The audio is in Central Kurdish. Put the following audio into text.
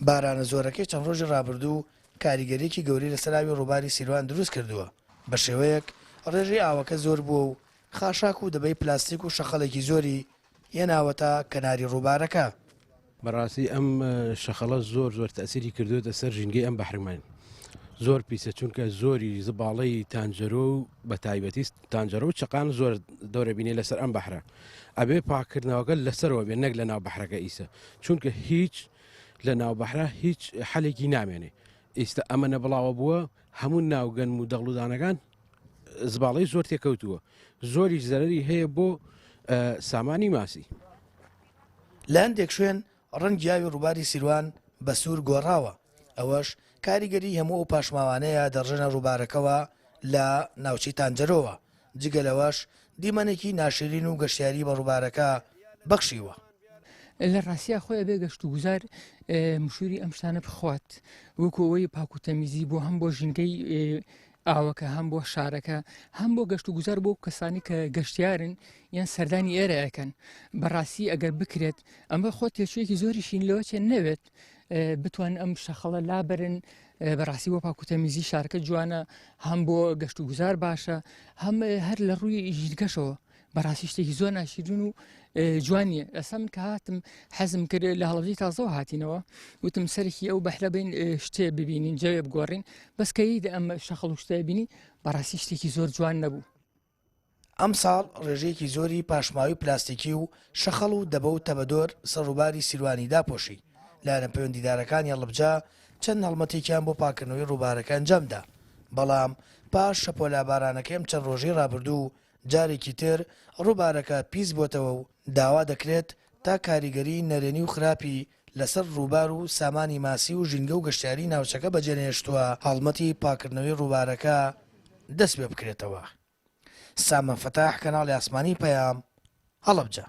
بارانە زۆرەکەی چەند ڕۆژی ڕابردوو کاریگەریەکی گەورەی لەسەر ئاوی ڕووباری سیروان دروست کردووە بە شێوەیەک ڕێژەی ئاوەکە زۆر بووە و خاشاک و دەبەی پلاستیک و شەخەڵێکی زۆری هێناوەتە کەناری ڕووبارەکە. بەڕاستی ئەم شەخەڵە زۆر تەسیری کردوێتە سەر ژینگەی ئەم بەحرمان زۆر پیسە چونکە زۆری زباڵەی تانجەرۆ و بە تایبەتی تانجەرۆ و چقان زۆر دەورە بینێ لەسەر ئەم بەحرە ئەبێ پاکردنەوەگە لەسەرەوە بێ نەک لە ناو بەحرەکە ئیسە چونکە هیچ لە ناو بەحرا هیچ حەلێکی نامێنێ ئێستا ئەمەنە بڵاوە بووە هەموو ناوگەن و دەغڵودانەکان زباڵەی زۆر تێکەوتووە زۆریش زەرری هەیە بۆ سامانی ماسی. لە هەندێک شوێن ڕەنگی ئاوی ڕووباری سیروان بە سوور گۆڕاوە ئەوەش کاریگەری هەموو ئەو پاشماوانەیە دەڕژێنە ڕووبارەکەەوە لە ناوچەی تانجەرۆوە جگە لەوەش دیمەنێکی ناشرین و گەشتیاری بە ڕووبارەکە بەخشیوە. لە ڕاستیا خۆی بێ گەشت و گوزار مشوری ئەم شتانە بخوات وەکەوەی پاکوتەمیزی بۆ هەم بۆ ژینگەی ئاوەکە هەم بۆ شارەکە هەم بۆ گەشت و گوزار بۆ کەسانی کە گەشتیارن یان سەردانی ئێرەکەن بەڕاستی ئەگەر بکرێت ئەمە خۆ تێچوویەکی زۆریشین لەوە چێن نەوێت بتوان ئەم شەخەڵە لابرن بەڕاستی بۆ پاکوتەمیزی شارەکە جوانە هەم بۆ گەشت و گوزار باشە هەم هەر لە ڕووی ژیرگەشەوە بەڕاستی شتێکی زۆر ناشرین و جوانیە. ئەسا من کە هاتم حەزم کرد لە هەڵبجەی تازەوە هاتینەوە وتم سەرکی ئەو بەحرە بین شتێ ببینین جەوێ بگۆڕین بەسکەیدا ئەم شەخەڵ و شتە بینی بەڕاستی شتێکی زۆر جوان نەبوو. ئەم ساڵ ڕێژەیەکی زۆری پاشماوی پلاستیکی و شەخەڵ و دەبە و تەبەدۆر سەر ڕووباری سیروانی داپۆشی لایەنە پەیوەندیدارەکانی هەڵبجە چەند هەڵمەتێکیان بۆ پاکردنەوەی ڕووبارەکە ئەنجامدا بەڵام پاش شەپۆلا بارانەکەی ئەم چەند ڕۆژەی ڕابردوو جارێکی تر ڕووبارەکە پیس بۆتەوە و داوا دەکرێت تا کاریگەری نەرێنی و خراپی لەسەر ڕووبار و سامانی ماسی و ژینگە و گەشتیاری ناوچەکە بەجێنێشتووە هەڵمەتی پاکردنەوەی ڕووبارەکە دەست پێ بکرێتەوە. سامان فەتاح کەناڵی ئاسمانی پەیام هەڵەبجە.